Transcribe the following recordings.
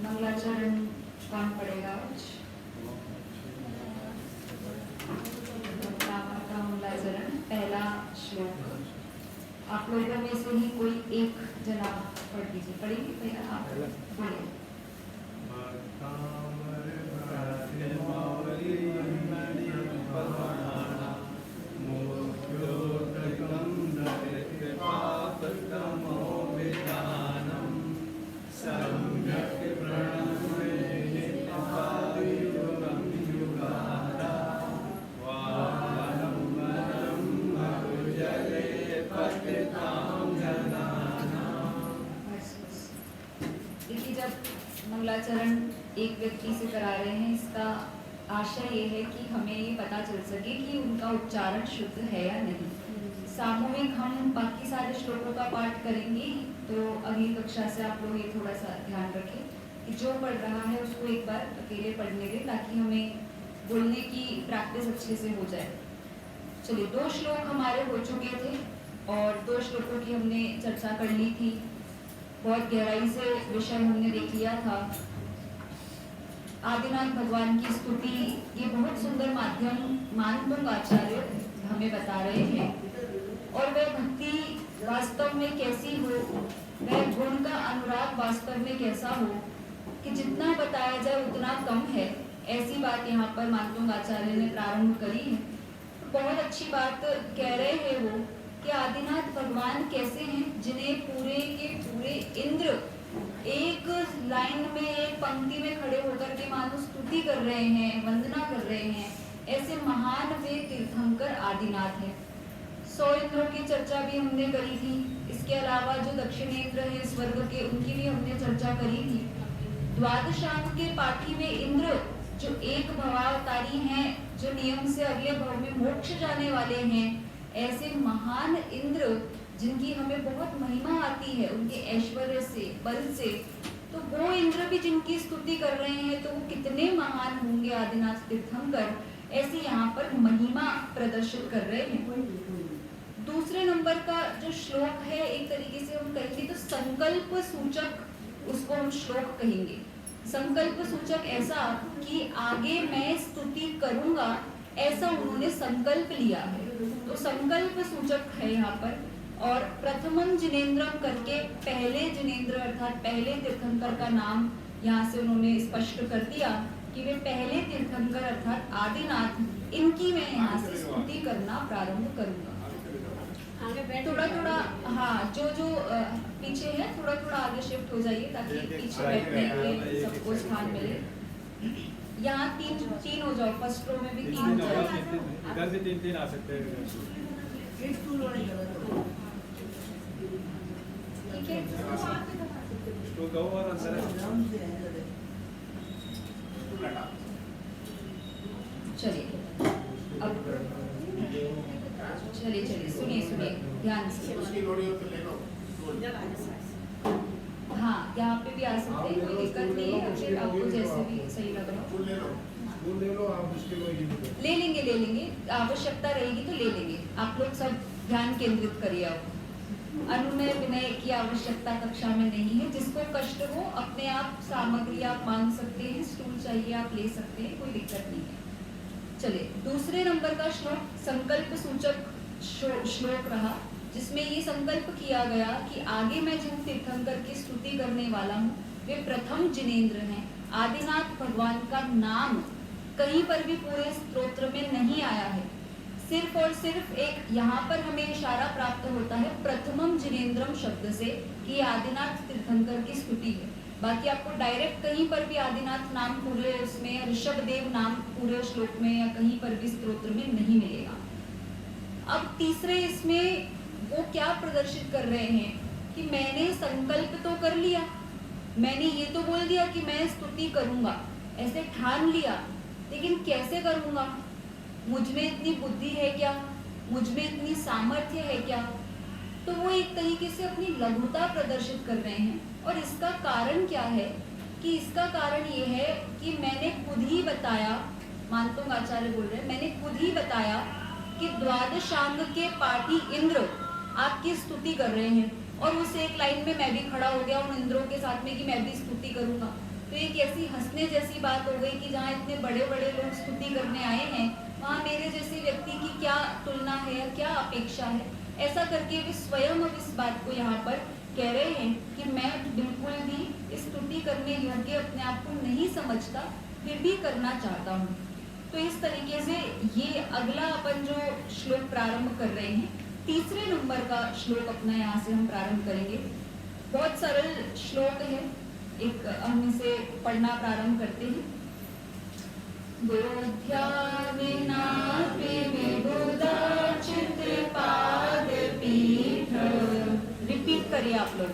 मंगलाचरण कौन पढ़ेगा आज? रावण का मंगलाचरण पहला श्लोक आप लोगों में से ही कोई एक जना पढ़ दीजिए। पढ़ेंगे भैया आप बोलिए। मंगलाचरण एक व्यक्ति से करा रहे हैं, इसका आशय ये है कि हमें ये पता चल सके कि उनका उच्चारण शुद्ध है या नहीं। सामूहिक हम बाकी सारे श्लोकों का पाठ करेंगे, तो अगली कक्षा से आप लोग ये थोड़ा सा ध्यान रखें कि जो पढ़ रहा है उसको एक बार अकेले पढ़ने दें, ताकि हमें बोलने की प्रैक्टिस अच्छे से हो जाए। चलिए, 2 श्लोक हमारे हो चुके थे और 2 श्लोकों की हमने चर्चा कर ली थी। बहुत गहराई से विषय हमने देख लिया था। आदिनाथ भगवान की स्तुति ये बहुत सुंदर माध्यम मानभंग आचार्य हमें बता रहे हैं, और वह भक्ति वास्तव में कैसी हो, वह गुण का अनुराग वास्तव में कैसा हो कि जितना बताया जाए उतना कम है, ऐसी बात यहाँ पर मानभंग आचार्य ने प्रारंभ करी है। बहुत अच्छी बात कह रहे हैं वो कि आदिनाथ भगवान कैसे हैं, जिन्हें पूरे के पूरे इंद्र एक लाइन में एक पंक्ति में खड़े होकर के मानो स्तुति कर रहे हैं, वंदना कर रहे हैं। ऐसे महान वे तीर्थंकर आदिनाथ है। 100 इंद्रों की चर्चा भी हमने करी थी। इसके अलावा जो दक्षिणेंद्र है स्वर्ग के, उनकी भी हमने चर्चा करी थी। द्वादशांग के पाठी में इंद्र जो एक भवावतारी हैं, जो नियम से अगले भव में मोक्ष जाने वाले हैं, ऐसे महान इंद्र जिनकी हमें बहुत महिमा आती है उनके ऐश्वर्य से, बल से, तो वो इंद्र भी जिनकी स्तुति कर रहे हैं, तो वो कितने महान होंगे आदिनाथ तीर्थंकर, ऐसे यहाँ पर महिमा प्रदर्शित कर रहे हैं। दूसरे नंबर का जो श्लोक है, एक तरीके से हम कहेंगे तो संकल्प सूचक उसको हम श्लोक कहेंगे। संकल्प सूचक ऐसा कि आगे मैं स्तुति करूंगा, ऐसा उन्होंने संकल्प लिया है, तो संकल्प सूचक है यहाँ पर। और प्रथमं जिनेन्द्रम करके पहले जिनेन्द्र अर्थात पहले तीर्थंकर का नाम यहाँ से उन्होंने स्पष्ट कर दिया कि वे पहले तीर्थंकर अर्थात आदिनाथ, इनकी मैं यहाँ से स्तुति करना प्रारंभ करूंगा। थोड़ा थोड़ा हाँ, जो पीछे है थोड़ा थोड़ा आगे शिफ्ट हो जाइए, ताकि पीछे बैठने के सबको स्थान मिले। यहाँ 3 हो जाओ, फर्स्ट रो में भी 3 हो जाओ। इधर से 3 आ सकते हैं। ठीक है, तो दो और अंदर चलिए अब चलिए सुनिए ध्यान से। हाँ, यहाँ पे भी आ सकते हैं, कोई दिक्कत नहीं है। फिर आपको जैसे भी सही लग रहा हो ले लेंगे, आवश्यकता रहेगी तो ले लेंगे। आप लोग सब ध्यान केंद्रित करिए। अनुनय विनय की आवश्यकता कक्षा में नहीं है। जिसको कष्ट हो अपने आप सामग्री आप मांग सकते हैं, स्टूल चाहिए आप ले सकते हैं, कोई दिक्कत नहीं है। चलिए, दूसरे नंबर का श्लोक संकल्प सूचक श्लोक रहा, जिसमें ये संकल्प किया गया कि आगे मैं जिन तीर्थंकर की स्तुति करने वाला हूँ वे प्रथम जिनेन्द्र हैं। आदिनाथ भगवान का नाम कहीं पर भी पूरे स्तोत्र में नहीं आया है, सिर्फ और सिर्फ एक यहाँ पर हमें इशारा प्राप्त होता है प्रथमम जिनेन्द्रम शब्द से कि आदिनाथ तीर्थंकर की स्तुति है। बाकी आपको डायरेक्ट कहीं पर भी आदिनाथ नाम पूरे उसमें, ऋषभ देव नाम पूरे श्लोक में या कहीं पर भी स्तोत्र में नहीं मिलेगा। अब तीसरे इसमें वो क्या प्रदर्शित कर रहे हैं कि मैंने संकल्प तो कर लिया, मैंने ये तो बोल दिया कि मैं स्तुति करूंगा, ऐसे ठान लिया, लेकिन कैसे करूंगा? मुझ में इतनी बुद्धि है क्या? मुझ में इतनी सामर्थ्य है क्या? तो वो एक तरीके से अपनी लघुता प्रदर्शित कर रहे हैं। और इसका कारण क्या है कि इसका कारण ये है कि मैंने खुद ही बताया, मानतोंग आचार्य बोल रहे हैं, मैंने खुद ही बताया कि द्वादशांग के पाठी इंद्र आपकी स्तुति कर रहे हैं, और उस एक लाइन में मैं भी खड़ा हो गया उन इंद्रों के साथ में कि मैं भी स्तुति करूंगा। तो एक ऐसी हंसने जैसी बात हो गई कि जहाँ इतने बड़े बड़े लोग स्तुति करने आए हैं, वहाँ मेरे जैसे व्यक्ति की क्या तुलना है या क्या अपेक्षा है। ऐसा करके वे स्वयं अब इस बात को यहाँ पर कह रहे हैं कि मैं बिल्कुल भी स्तुति करने योग्य अपने आप को नहीं समझता, फिर भी करना चाहता हूँ। तो इस तरीके से ये अगला अपन जो श्लोक प्रारंभ कर रहे हैं, तीसरे नंबर का श्लोक अपना यहाँ से हम प्रारंभ करेंगे। बहुत सरल श्लोक है, एक हम इसे पढ़ना प्रारंभ करते हैं। बोध्या विना विबुधा चित्पाद पीठ। रिपीट करिए आप लोग।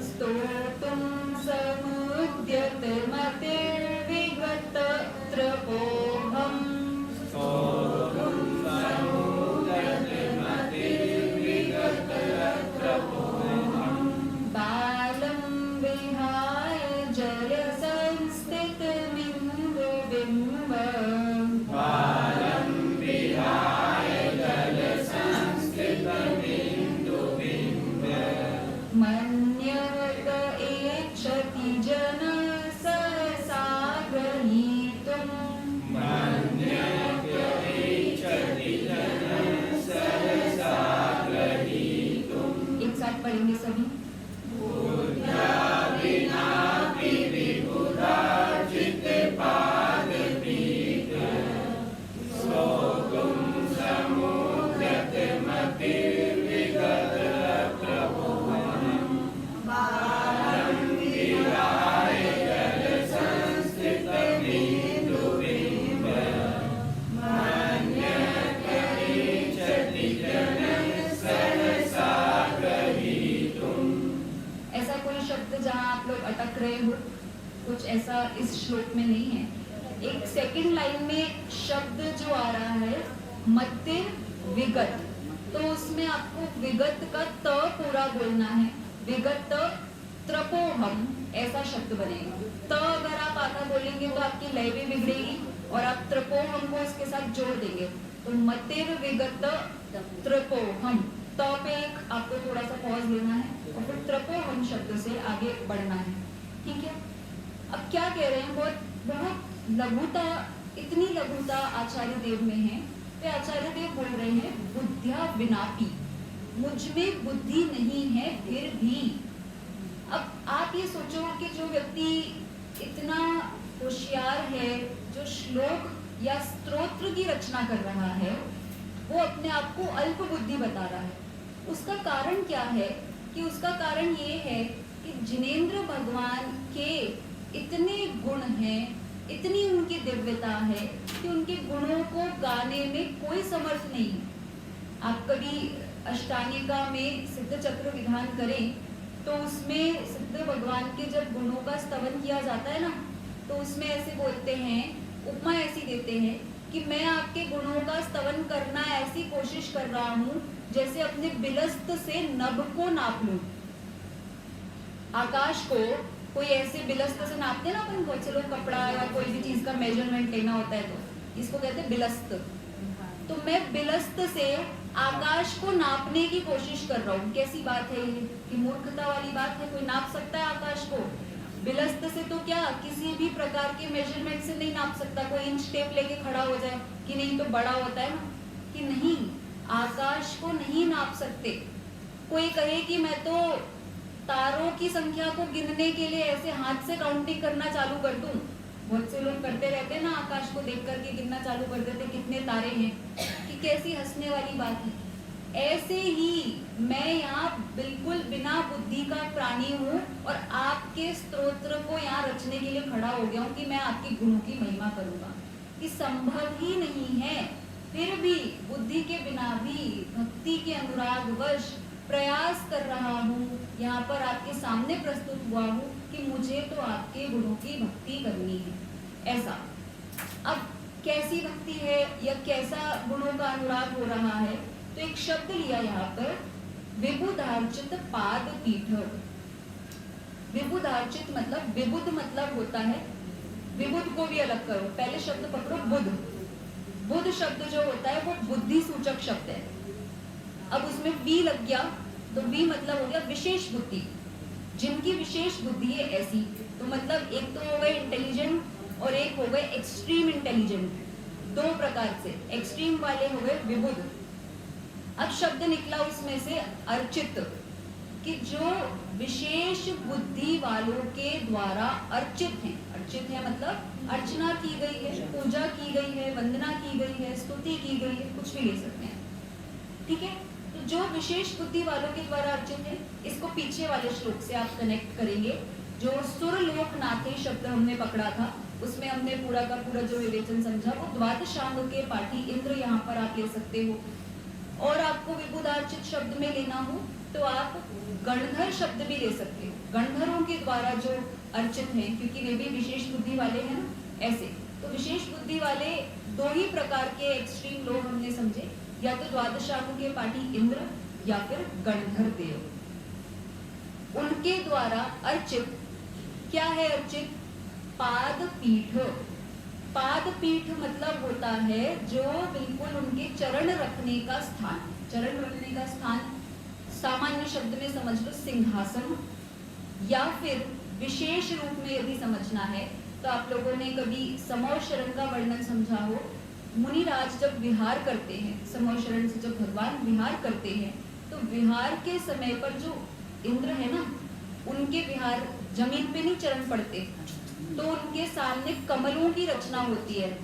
स्तोतुं समुद्यत मतिर्विगत त्रपोऽहम्। बालं विहाय जल संस्थितमिन्दुबिम्ब। मन्यत इच्छति जन सहसा ग्रहीतुम्। एक साथ पढ़ेंगे सभी। ऐसा कोई शब्द जहाँ आप लोग अटक रहे हो, कुछ ऐसा इस श्लोक में नहीं है। एक सेकंड लाइन में शब्द जो आ रहा है मतिर विगत, तो उसमें आपको विगत का त पूरा बोलना है। विगत त्रपोहम ऐसा शब्द बनेगा। त अगर आप आधा बोलेंगे तो आपकी लय भी बिगड़ेगी और आप त्रपोहम को इसके साथ जोड़ देंगे, तो मतिर विगत त्रपोहम। त पे एक आपको थोड़ा सा पॉज लेना है और फिर त्रपोहम शब्द से आगे बढ़ना है। ठीक है, अब क्या कह रहे हैं, बहुत लघुता, इतनी लघुता आचार्य देव में है। तो आचार्य देव बोल रहे हैं बुद्धिया विनापि, मुझ में बुद्धि नहीं है फिर भी। अब आप ये सोचो कि जो व्यक्ति इतना होशियार है, जो श्लोक या स्तोत्र की रचना कर रहा है, वो अपने आप को अल्प बुद्धि बता रहा है। उसका कारण क्या है? कि उसका कारण ये है कि जिनेंद्र भगवान के इतने गुण हैं, इतनी उनकी दिव्यता है कि उनके गुणों को गाने में कोई समर्थ नहीं है। आप कभी अष्टांगिका में सिद्ध चक्र विधान करें तो उसमें सिद्ध भगवान के जब गुणों का स्तवन किया जाता है ना, तो उसमें ऐसे बोलते हैं, उपमा ऐसी देते हैं कि मैं आपके गुणों का स्तवन करना ऐसी कोशिश कर रहा हूँ जैसे अपने बिलस्त से नभ को नाप लूं। आकाश को कोई ऐसे बिलस्त से नापते ना अपन, बहुत से लोग कपड़ा या कोई भी चीज का मेजरमेंट लेना होता है तो इसको कहते हैं बिलस्त। तो मैं बिलस्त से आकाश को नापने की कोशिश कर रहा हूँ। कैसी बात है ये? कि मूर्खता वाली बात है। कोई नाप सकता है आकाश को? बिलस्त से तो क्या किसी भी प्रकार के मेजरमेंट से नहीं नाप सकता। कोई इंच टेप लेके खड़ा हो जाए कि नहीं तो बड़ा होता है ना, कि नहीं, आकाश को नहीं नाप सकते। कोई कहे कि मैं तो तारों की संख्या को गिनने के लिए ऐसे हाथ से काउंटिंग करना चालू कर दूं। बहुत से लोग करते रहते हैं ना, आकाश को देख करके गिनना चालू कर देते कितने तारे हैं, कि कैसी हंसने वाली बात है। ऐसे ही मैं यहाँ बिल्कुल बिना बुद्धि का प्राणी हूँ और आपके स्तोत्र को यहाँ रचने के लिए खड़ा हो गया हूँ कि मैं आपके गुणों की महिमा करूँगा, कि संभव ही नहीं है। फिर भी बुद्धि के बिना भी भक्ति के अनुराग वश प्रयास कर रहा हूँ, यहाँ पर आपके सामने प्रस्तुत हुआ हूँ कि मुझे तो आपके गुणों की भक्ति करनी है। ऐसा अब कैसी भक्ति है या कैसा गुणों का अनुराग हो रहा है, तो एक शब्द लिया यहाँ पर, विबुधार्चित पाद पीठ। विबुधार्चित मतलब, विबुध मतलब होता है, विबुध को भी अलग करो, पहले शब्द पकड़ो बुध। बुध शब्द जो होता है वो बुद्धि सूचक शब्द है। अब उसमें वी लग गया, तो वी मतलब हो गया विशेष बुद्धि, जिनकी विशेष बुद्धि है ऐसी। तो मतलब एक तो हो गए इंटेलिजेंट और एक हो गए एक्सट्रीम इंटेलिजेंट, दो प्रकार से। एक्सट्रीम वाले हो गए विबुध। अब शब्द निकला उसमें से अर्चित, कि जो विशेष बुद्धि वालों के द्वारा अर्चित हैं। अर्चित है मतलब अर्चना की गई है, पूजा की गई है, वंदना की गई है, स्तुति की गई है, कुछ भी ले सकते हैं, ठीक है। तो जो विशेष बुद्धि वालों के द्वारा अर्चित है, इसको पीछे वाले श्लोक से आप कनेक्ट करेंगे। जो सुरलोकनाथे शब्द हमने पकड़ा था, उसमें हमने पूरा का पूरा जो विवेचन समझा, वो द्वादशांग के पाठी इंद्र यहाँ पर आप ले सकते हो। और आपको विबुधार्चित शब्द में लेना हो तो आप गणधर शब्द भी ले सकते हो, गणधरों के द्वारा जो अर्चित हैं, क्योंकि वे भी विशेष बुद्धि वाले हैं ना, ऐसे। तो विशेष बुद्धि वाले दो ही प्रकार के एक्सट्रीम लोग हमने समझे, या तो द्वादशांग के पाठी इंद्र या फिर गणधर देव। उनके द्वारा अर्चित क्या है? अर्चित पाद पीठ। पाद पीठ मतलब होता है जो बिल्कुल उनके चरण रखने का स्थान। चरण रखने का स्थान सामान्य शब्द में समझ लो सिंहासन, या फिर विशेष रूप में यदि समझना है तो आप लोगों ने कभी समौ शरण का वर्णन समझा हो। मुनिराज जब विहार करते हैं, समौ शरण से जब भगवान विहार करते हैं, तो विहार के समय पर जो इंद्र है ना, उनके विहार जमीन पे नहीं चरण पड़ते, तो उनके सामने कमलों की रचना होती है।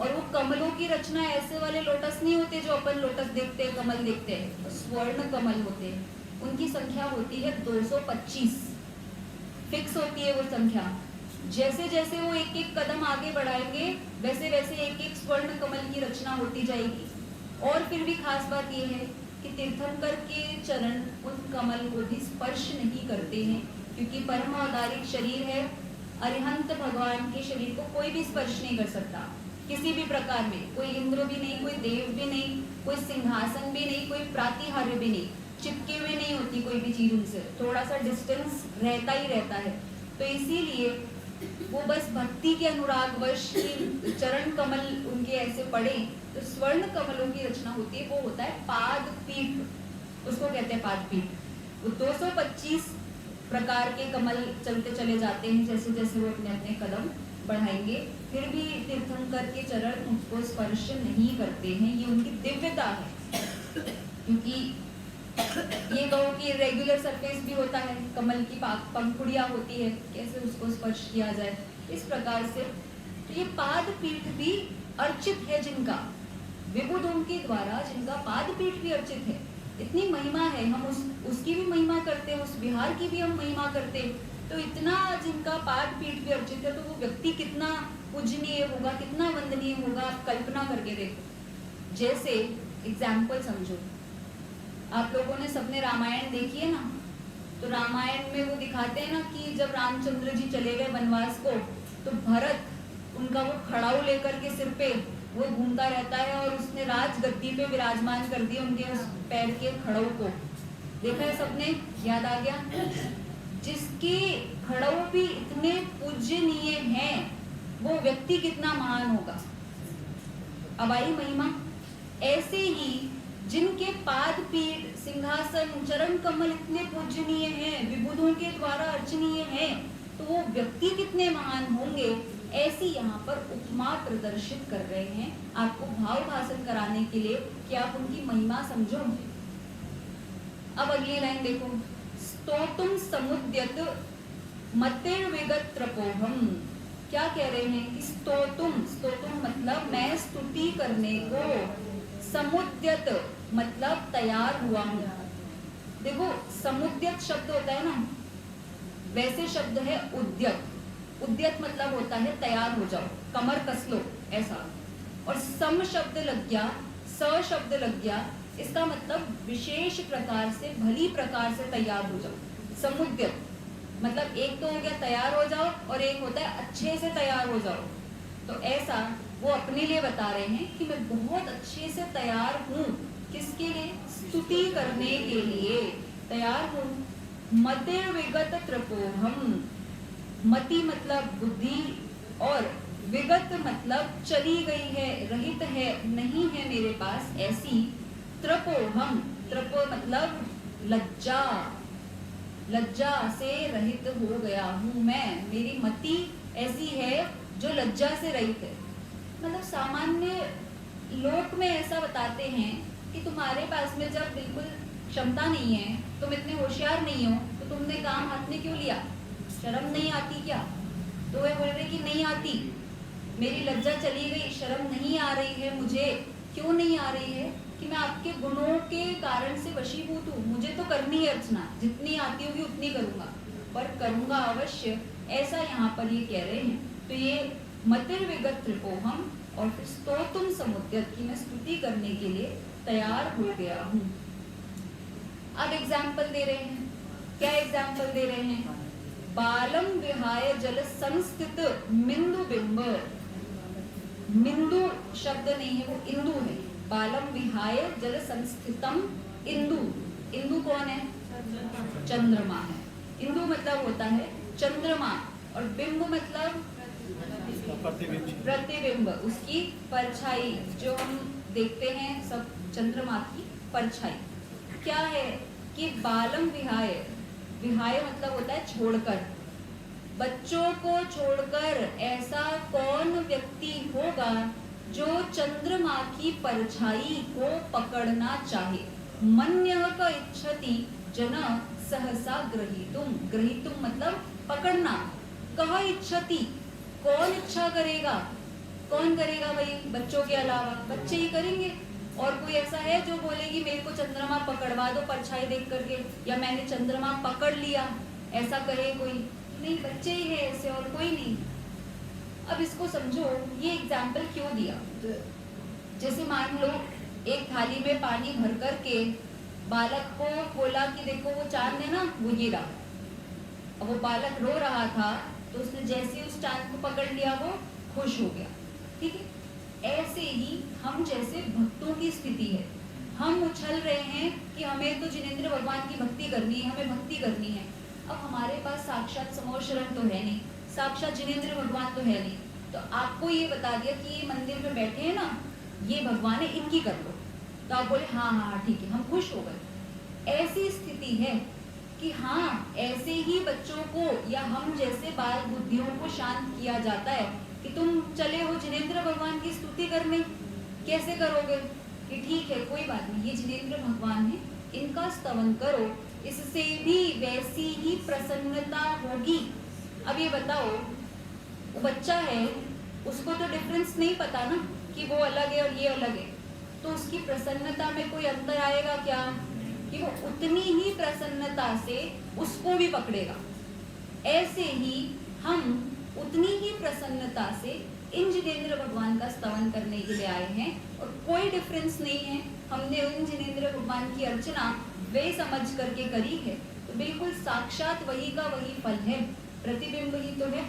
और वो कमलों की रचना ऐसे वाले लोटस नहीं होते जो अपन लोटस देखते हैं, कमल देखते हैं, तो स्वर्ण कमल होते हैं। उनकी संख्या होती है 225, फिक्स होती है वो संख्या। जैसे जैसे वो एक एक कदम आगे बढ़ाएंगे, वैसे वैसे एक एक स्वर्ण कमल की रचना होती जाएगी। और फिर भी खास बात यह है कि तीर्थंकर के चरण उन कमल को भी स्पर्श नहीं करते हैं, क्योंकि परम औदारिक शरीर है। अरिहंत भगवान के शरीर को कोई भी स्पर्श नहीं कर सकता किसी भी प्रकार में, कोई इंद्र भी नहीं, कोई देव भी नहीं, कोई सिंहासन भी नहीं, कोई प्रातिहार्य भी नहीं, चिपके हुए नहीं होती कोई भी चीज उनसे, थोड़ा सा डिस्टेंस रहता ही रहता है। तो इसीलिए वो बस भक्ति के अनुरागवश की चरण कमल उनके ऐसे पड़े, तो स्वर्ण कमलों की रचना होती है, वो होता है पाद पीठ, उसको कहते हैं पाद पीठ। वो 225 प्रकार के कमल चलते चले जाते हैं, जैसे जैसे वो अपने अपने कदम बढ़ाएंगे, फिर भी तीर्थंकर के चरण उनको स्पर्श नहीं करते हैं। ये उनकी दिव्यता है, क्योंकि ये कहो कि रेगुलर सरफेस भी होता है, कमल की पंखुड़ियां होती है, कैसे उसको स्पर्श किया जाए, इस प्रकार से। तो ये पाद पीठ भी अर्चित है जिनका, विबुधों के द्वारा जिनका पाद पीठ भी अर्चित है। इतनी महिमा है, हम उसकी भी महिमा करते हैं, उस विहार की भी हम महिमा करते हैं। तो इतना जिनका पाद पीठ भी अर्चित है, तो वो व्यक्ति कितना पूजनीय होगा, कितना वंदनीय होगा, आप कल्पना करके देखो। जैसे एग्जाम्पल समझो, आप लोगों ने सबने रामायण देखी है ना, तो रामायण में वो दिखाते हैं ना कि जब रामचंद्र जी चले गए वनवास को, तो भरत उनका वो खड़ाऊ लेकर के सिर पे वो घूमता रहता है, और उसने राजगद्दी पे विराजमान कर दिया उनके उस पैर के खड़ाऊ को। देखा है सबने, याद आ गया। जिसके खड़ाऊ भी इतने पूजनीय हैं, वो व्यक्ति कितना महान होगा। अब आई महिमा। ऐसे ही जिनके पाद पीठ, सिंहासन, चरण कमल इतने पूजनीय हैं, विबुधों के द्वारा अर्चनीय हैं, तो वो व्यक्ति कितने महान होंगे, ऐसी यहाँ पर उपमा प्रदर्शित कर रहे हैं आपको भाव भाषण कराने के लिए कि आप उनकी महिमा समझो। अब अगली लाइन देखो, स्तोतुम समुद्यत मतिर्विगत त्रपोहम। क्या कह रहे हैं कि स्तोतुम, स्तोतुम मतलब मैं स्तुति करने को, समुद्यत मतलब तैयार हुआ हूं। देखो समुद्यत शब्द होता है ना, वैसे शब्द है उद्यत। उद्यत मतलब होता है तैयार हो जाओ, कमर कस लो, ऐसा। और सम शब्द लग गया, स शब्द लग गया, इसका मतलब विशेष प्रकार से, भली प्रकार से तैयार हो जाओ। समुद्यत मतलब एक तो हो गया तैयार हो जाओ, और एक होता है अच्छे से तैयार हो जाओ। तो ऐसा वो अपने लिए बता रहे हैं कि मैं बहुत अच्छे से तैयार हूँ। किसके लिए? स्तुति करने के लिए तैयार हूँ। मतिर्विगत त्रपोहम, मति मतलब बुद्धि, और विगत मतलब चली गई है, रहित है, नहीं है मेरे पास, ऐसी त्रपोहम त्रप मतलब लज्जा, लज्जा से रहित हो गया हूँ मैं, मेरी मति ऐसी है जो लज्जा से रहित है। मतलब सामान्य लोक में ऐसा बताते हैं कि तुम्हारे पास में जब बिल्कुल क्षमता नहीं है, तुम इतने होशियार नहीं हो, तो तुमने काम हाथ में क्यों लिया? शर्म नहीं आती क्या? तो वे बोल रहे कि नहीं आती, मेरी लज्जा चली गई, शर्म नहीं आ रही है मुझे। क्यों नहीं आ रही है? कि मैं आपके गुणों के कारण से वशीभूत हूँ, मुझे तो करनी है अर्चना, जितनी आती होगी उतनी करूँगा, पर करूँगा अवश्य, ऐसा यहाँ पर ये कह रहे हैं। तो ये मतिर्विगत त्रिपोहम और फिर स्तोतुम समुद्यत की मैं स्तुति करने के लिए तैयार हो गया हूँ। अब एग्जाम्पल दे रहे हैं, क्या एग्जाम्पल दे रहे हैं? बालम विहाय जल संस्थित मिंदु बिंब, मिंदु शब्द नहीं है, वो इंदु है। बालम विहाय जल संस्थितम इंदु, इंदु कौन है? चंद्रमा है। इंदु मतलब होता है चंद्रमा, और बिंब मतलब प्रतिबिंब, उसकी परछाई, जो हम देखते हैं सब चंद्रमा की परछाई। क्या है कि बालम विहाय, विहाय मतलब होता है छोड़कर, बच्चों को छोड़कर ऐसा कौन व्यक्ति होगा जो चंद्रमा की परछाई को पकड़ना चाहे? मन्यः का इच्छति जन सहसा ग्रहीतुम, ग्रहीतुम मतलब पकड़ना। कहा इच्छति, कौन इच्छा करेगा? कौन करेगा भाई? बच्चों के अलावा बच्चे ही करेंगे। और कोई ऐसा है जो बोले कि मेरे को चंद्रमा पकड़वा दो परछाई देख करके, या मैंने चंद्रमा पकड़ लिया, ऐसा कहे कोई? नहीं, बच्चे ही है ऐसे, और कोई नहीं। अब इसको समझो, ये एग्जाम्पल क्यों दिया? जैसे मान लो एक थाली में पानी भर करके बालक को बोला कि देखो वो चांद है ना, वो ये रहा। अब वो बालक रो रहा था, तो उसने जैसे उस चांद को पकड़ लिया वो खुश हो गया। ठीक है, ऐसे ही हम जैसे भक्तों की स्थिति है, हम उछल रहे हैं कि हमें तो जिनेंद्र भगवान की भक्ति करनी है, हमें भक्ति करनी है। अब हमारे पास साक्षात समोशरण तो है नहीं, साक्षात जिनेंद्र भगवान तो है नहीं, तो आपको ये बता दिया कि ये मंदिर में बैठे हैं ना, ये भगवान है, इनकी कर लो, तो आप बोले हाँ हाँ ठीक है, हम खुश हो गए। ऐसी स्थिति है कि हाँ, ऐसे ही बच्चों को या हम जैसे बाल बुद्धियों को शांत किया जाता है कि तुम चले हो जिनेंद्र भगवान की स्तुति करने, कैसे करोगे? कि ठीक है कोई बात नहीं, ये जिनेंद्र भगवान है, इनका स्तवन करो, इससे भी वैसी ही प्रसन्नता होगी। अब ये बताओ, वो बच्चा है, उसको तो डिफरेंस नहीं पता ना कि वो अलग है और ये अलग है, तो उसकी प्रसन्नता में कोई अंतर आएगा क्या? कि वो उतनी ही प्रसन्नता से उसको भी पकड़ेगा। ऐसे ही हम उतनी ही प्रसन्नता से इन जिनेंद्र भगवान का स्तवन करने के लिए आए हैं, और कोई डिफरेंस नहीं है। हमने उन जिनेंद्र भगवान की अर्चना वे समझ करके करी है, तो बिल्कुल साक्षात वही का वही फल है, प्रतिबिंब ही तो है,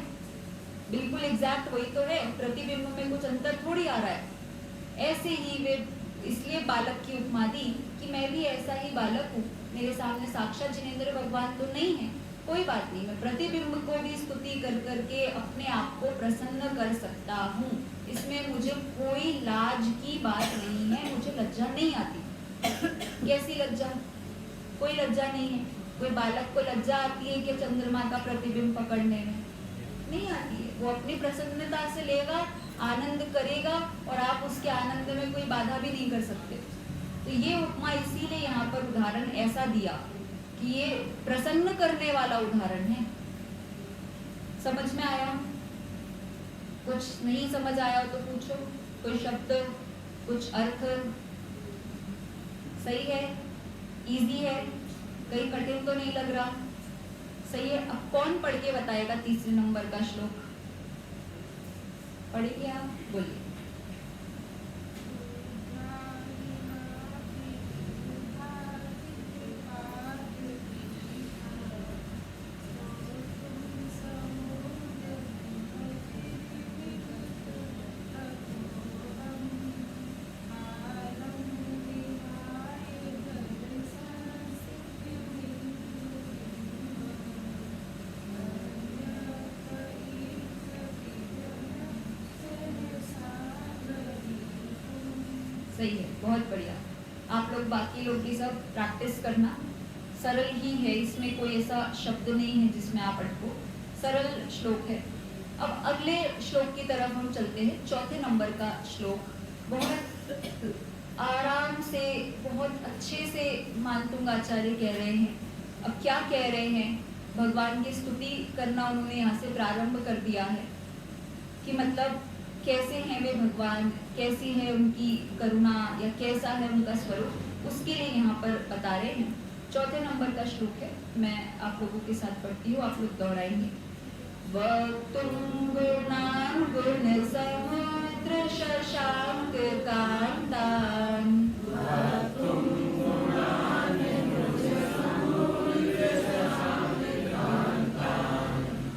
बिल्कुल एग्जैक्ट वही तो है, प्रतिबिंब में कुछ अंतर थोड़ी आ रहा है। ऐसे ही वे इसलिए बालक की उपमा दी कि मैं भी ऐसा ही बालक हूँ, मेरे सामने साक्षात जिनेंद्र भगवान तो नहीं है, कोई बात नहीं, मैं प्रतिबिंब को भी स्तुति कर करके अपने आप को प्रसन्न कर सकता हूँ, इसमें मुझे कोई लाज की बात नहीं है, मुझे लज्जा नहीं आती। कैसी लज्जा? कोई लज्जा नहीं है। कोई बालक को लज्जा आती है कि चंद्रमा का प्रतिबिंब पकड़ने में? नहीं आती है। वो अपनी प्रसन्नता से लेगा, आनंद करेगा, और आप उसके आनंद में कोई बाधा भी नहीं कर सकते। तो ये उपमा इसीलिए यहाँ पर उदाहरण ऐसा दिया कि ये प्रसन्न करने वाला उदाहरण है। समझ में आया? कुछ नहीं समझ आया हो तो पूछो, कोई शब्द, कुछ अर्थ सही है, इजी है, कहीं कठिन तो नहीं लग रहा? सही है। अब कौन पढ़ के बताएगा तीसरे नंबर का श्लोक? पढ़िए आप, बोलिए। सही है, बहुत बढ़िया। आप लोग बाकी लोग भी सब प्रैक्टिस करना। सरल ही है, इसमें कोई ऐसा शब्द नहीं है जिसमें आप अटको, सरल श्लोक है। अब अगले श्लोक की तरफ हम चलते हैं। चौथे नंबर का श्लोक बहुत आराम से, बहुत अच्छे से मानतुंग आचार्य कह रहे हैं। अब क्या कह रहे हैं, भगवान की स्तुति करना उन्होंने यहाँ से प्रारंभ कर दिया है कि मतलब कैसे हैं वे भगवान, कैसी है उनकी करुणा या कैसा है उनका स्वरूप, उसके लिए यहाँ पर बता रहे हैं। चौथे नंबर का श्लोक है, मैं आप लोगों के साथ पढ़ती हूँ, आप लोग दोहराएंगे। वक्तुं गुणान् गुण समुद्र शशांक कांतान्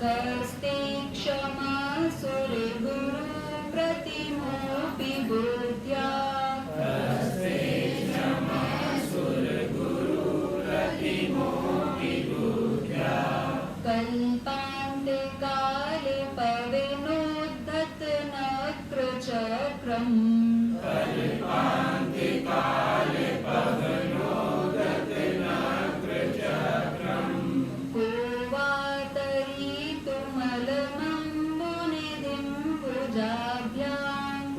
कस्ते क्षमा सुरगुरु प्रतिमोऽपि बुद्ध्या कल्पान्ते काले पवनोद्धत नक्रचक्रम् को वा तरीतुमलमम्बुनिधिं भुजाभ्याम्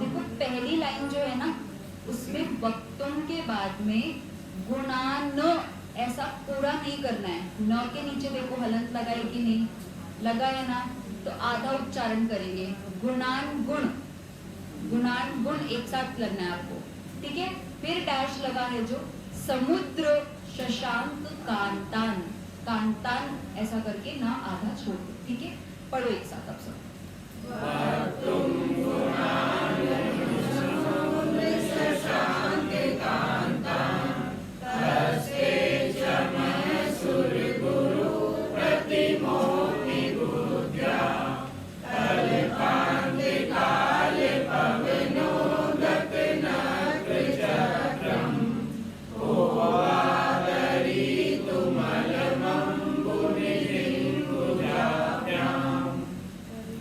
देखो पहली लाइन जो है ना, उसमें वक्तुं के बाद में गुणान ऐसा पूरा नहीं करना है। न के नीचे देखो हलंत लगाए कि नहीं लगा है ना, तो आधा उच्चारण करेंगे। गुणान गुण, गुणान गुण एक साथ लगना है आपको, ठीक है। फिर डैश लगा है जो समुद्र शशांक कांतान, कांतान ऐसा करके ना आधा छोड़ दो, ठीक है। पढ़ो एक साथ आप सब।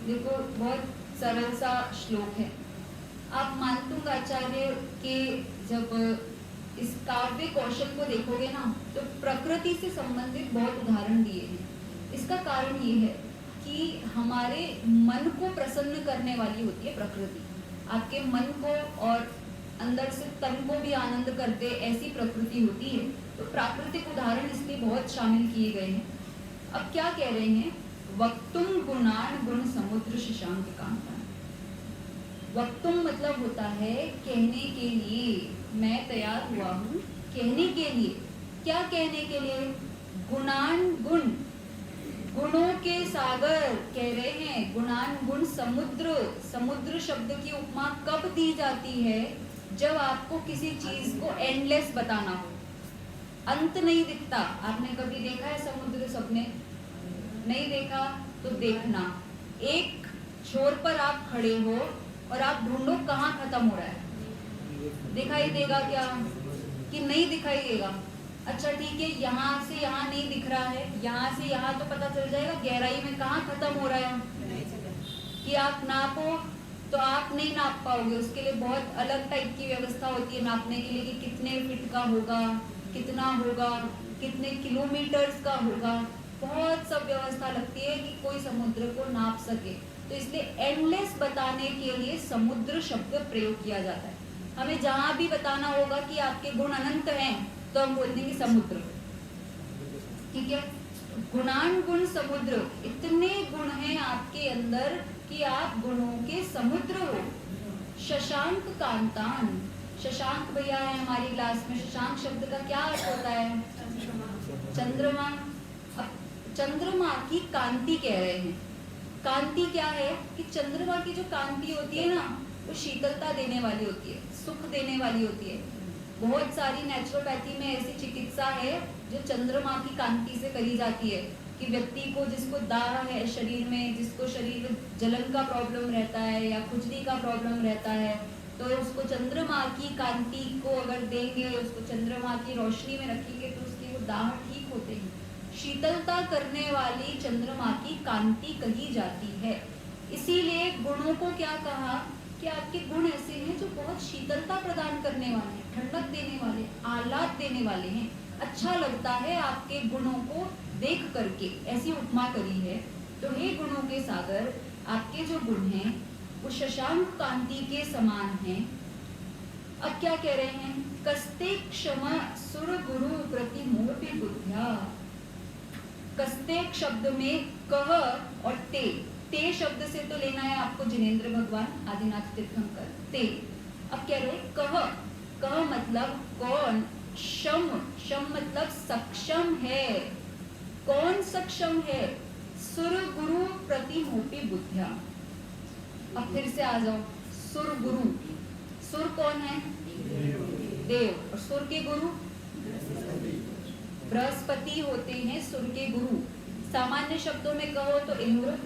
देखो बहुत सरल सा श्लोक है। आप मानतुंग आचार्य के जब इस काव्य कौशल को देखोगे ना, तो प्रकृति से संबंधित बहुत उदाहरण दिए हैं। इसका कारण ये है कि हमारे मन को प्रसन्न करने वाली होती है प्रकृति। आपके मन को और अंदर से तन को भी आनंद करते ऐसी प्रकृति होती है। तो प्राकृतिक उदाहरण इसलिए बहुत शामिल किए गए हैं। अब क्या कह रहे हैं, वक्तुम गुणान गुण समुद्र शशांक कांतान। वक्तुम मतलब होता है कहने के लिए, मैं तैयार हुआ हूँ कहने के लिए। क्या कहने के लिए, गुणान गुण, गुणों के सागर कह रहे हैं। गुणान गुण समुद्र, समुद्र शब्द की उपमा कब दी जाती है, जब आपको किसी चीज को एंडलेस बताना हो, अंत नहीं दिखता। आपने कभी देखा है समुद्र, सबने नहीं देखा तो देखना। एक छोर पर आप खड़े हो और आप ढूंढो कहाँ खत्म हो रहा है, दिखाई देगा क्या कि नहीं दिखाई देगा। अच्छा ठीक है, यहाँ से यहाँ नहीं दिख रहा है, यहाँ से यहाँ तो पता चल जाएगा गहराई में कहाँ खत्म हो रहा है कि आप नापो तो आप नहीं नाप पाओगे। उसके लिए बहुत अलग टाइप की व्यवस्था होती है नापने के लिए कि कितने फीट का होगा, कितना होगा, कितने किलोमीटर्स का होगा। बहुत सब व्यवस्था लगती है कि कोई समुद्र को नाप सके। तो इसलिए एंडलेस बताने के लिए समुद्र शब्द प्रयोग किया जाता है। हमें जहां भी बताना होगा कि आपके गुण अनंत हैं, तो हम बोल देंगे समुद्र, ठीक है। गुणान गुण समुद्र, इतने गुण हैं आपके अंदर कि आप गुणों के समुद्र हो। शशांक कांतान, शशांक भैया है हमारी क्लास में। शशांक शब्द का क्या अर्थ होता है, चंद्रमा। अब चंद्रमा की कांति कह रहे हैं। कांति क्या है कि चंद्रमा की जो कांति होती है ना, वो शीतलता देने वाली होती है, सुख देने वाली होती है। बहुत सारी नेचुरोपैथी में ऐसी चिकित्सा है जो चंद्रमा की कांति से करी जाती है कि व्यक्ति को, जिसको दाह है शरीर में, जिसको शरीर में जलन का प्रॉब्लम रहता है या खुजली का प्रॉब्लम रहता है, तो उसको चंद्रमा की कांति को अगर देंगे, उसको चंद्रमा की रोशनी में रखेंगे तो उसकी वो दाह ठीक होते हैं। शीतलता करने वाली चंद्रमा की कांति कही जाती है। इसीलिए गुणों को क्या कहा कि आपके गुण ऐसे हैं जो बहुत शीतलता प्रदान करने वाले हैं, ठंडक देने वाले, आह्लाद देने वाले हैं। अच्छा लगता है आपके गुणों को देख करके, ऐसी उपमा करी है। तो हे गुणों के सागर, आपके जो गुण हैं वो शशांक कांति के समान हैं। अब क्या कह रहे हैं? कस्ते क्षमा सुर गुरु प्रति मोपि बुद्ध्या। कस्ते शब्द में कह और ते शब्द से तो लेना है आपको जिनेंद्र भगवान आदिनाथ तीर्थंकर ते। अब कह रहे कह मतलब कौन, शम मतलब सक्षम है। कौन सक्षम है? सुर गुरु प्रति मोपि बुद्ध्या। अब फिर से आ जाओ, सुर गुरु। सुर कौन है? देव। और सुर के गुरु बृहस्पति होते हैं। सुर के गुरु सामान्य शब्दों में कहो तो इंद्र,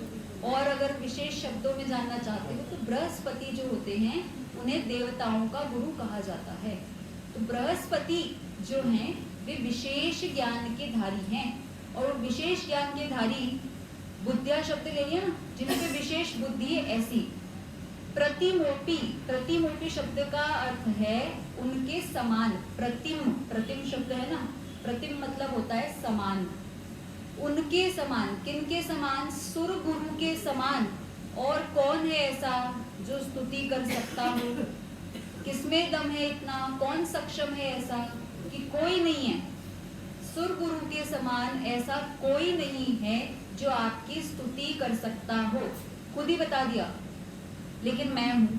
और अगर विशेष शब्दों में जानना चाहते हो तो बृहस्पति जो होते हैं उन्हें देवताओं का गुरु कहा जाता है। तो बृहस्पति जो हैं वे विशेष ज्ञान के धारी हैं, और विशेष ज्ञान के धारी बुद्धिया शब्द ले लिया ना, जिनके विशेष बुद्धि है ऐसी। प्रतिमोपी शब्द का अर्थ है उनके समान। प्रतिम शब्द है ना, प्रतिम मतलब होता है समान। उनके समान, किनके समान? सुर गुरु के समान। और कौन है ऐसा जो स्तुति कर सकता हो? किसमें दम है इतना? कौन सक्षम है ऐसा? कि कोई नहीं है। सुर गुरु के समान ऐसा कोई नहीं है जो आपकी स्तुति कर सकता हो। खुद ही बता दिया। लेकिन मैं हूँ,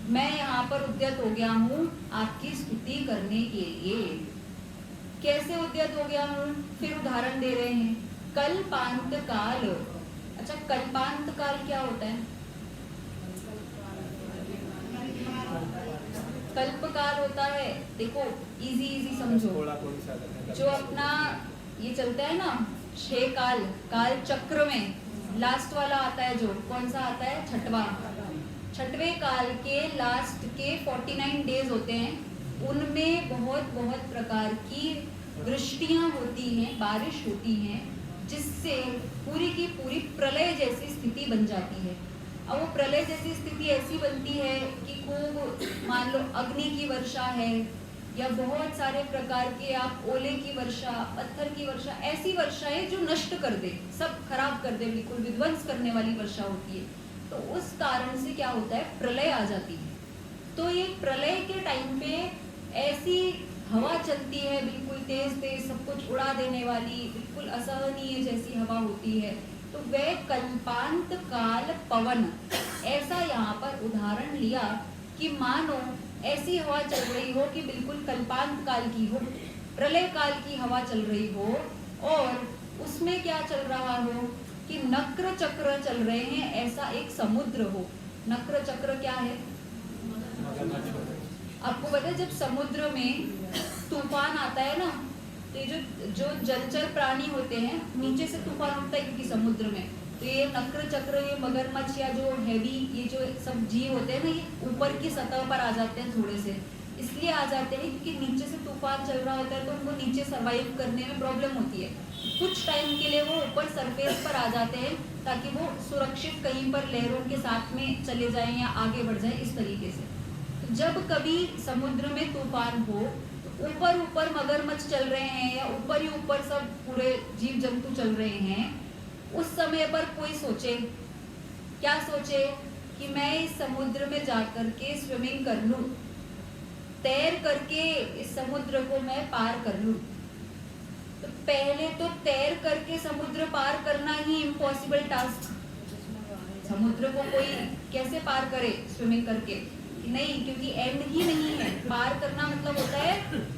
मैं यहाँ पर उद्यत हो गया हूँ आपकी स्तुति करने के लिए। कैसे उद्यत हो गया हूँ? फिर उदाहरण दे रहे हैं। कल्पांत काल। अच्छा, कल्पांत काल क्या होता है? कल्प काल होता है, देखो इजी समझो। जो अपना ये चलता है ना 6 काल चक्र में लास्ट वाला आता है, जो कौन सा आता है? छठवें काल के लास्ट के 49 डेज होते हैं। उनमें बहुत प्रकार की वृष्टियां होती हैं, बारिश होती हैं, जिससे पूरी की पूरी प्रलय जैसी स्थिति बन जाती है। अब वो प्रलय जैसी स्थिति ऐसी बनती है कि खूब मान लो अग्नि की वर्षा है, या बहुत सारे प्रकार के आप ओले की वर्षा, पत्थर की वर्षा, ऐसी वर्षा है जो नष्ट कर दे, सब खराब कर दे, बिल्कुल विध्वंस करने वाली वर्षा होती है। तो उस कारण से क्या होता है? प्रलय आ जाती है। तो ये प्रलय के टाइम पे ऐसी हवा चलती है, बिल्कुल तेज सब कुछ उड़ा देने वाली, बिल्कुल असहनीय जैसी हवा होती है। तो वह कल्पांत काल पवन, ऐसा यहाँ पर उदाहरण लिया कि मानो ऐसी हवा चल रही हो कि बिल्कुल कल्पांत काल की हो, प्रलय काल की हवा चल रही हो, और उसमें क्या चल रहा हो कि नक्र चक्र चल रहे हैं, ऐसा एक समुद्र हो। नक्र चक्र क्या है? आपको पता है जब समुद्र में तूफान आता है ना, तो ये जो जलचर प्राणी होते हैं, नीचे से तूफान उठता है क्योंकि समुद्र में, तो ये नक्र चक्र, ये मगरमच्छ या जो हैवी ये जो सब जीव होते हैं ना, ये ऊपर की सतह पर आ जाते हैं। थोड़े से इसलिए आ जाते हैं क्योंकि नीचे से तूफान चल रहा होता है, तो उनको नीचे सर्वाइव करने में प्रॉब्लम होती है। कुछ टाइम के लिए वो ऊपर सरफेस पर आ जाते हैं ताकि वो सुरक्षित कहीं पर लहरों के साथ में चले जाएं या आगे बढ़ जाएं, इस तरीके से। तो जब कभी समुद्र में तूफान हो, तो ऊपर मगरमच्छ चल रहे हैं या ऊपर ही ऊपर सब पूरे जीव जंतु चल रहे हैं, उस समय पर कोई सोचे, क्या सोचे कि मैं इस समुद्र में जाकर के स्विमिंग कर लूं, तैर करके इस समुद्र को मैं पार कर लूं। तो पहले तो तैर करके समुद्र पार करना ही इम्पॉसिबल टास्क। समुद्र को कोई कैसे पार करे स्विमिंग करके? नहीं, क्योंकि एंड ही नहीं है। पार करना मतलब होता है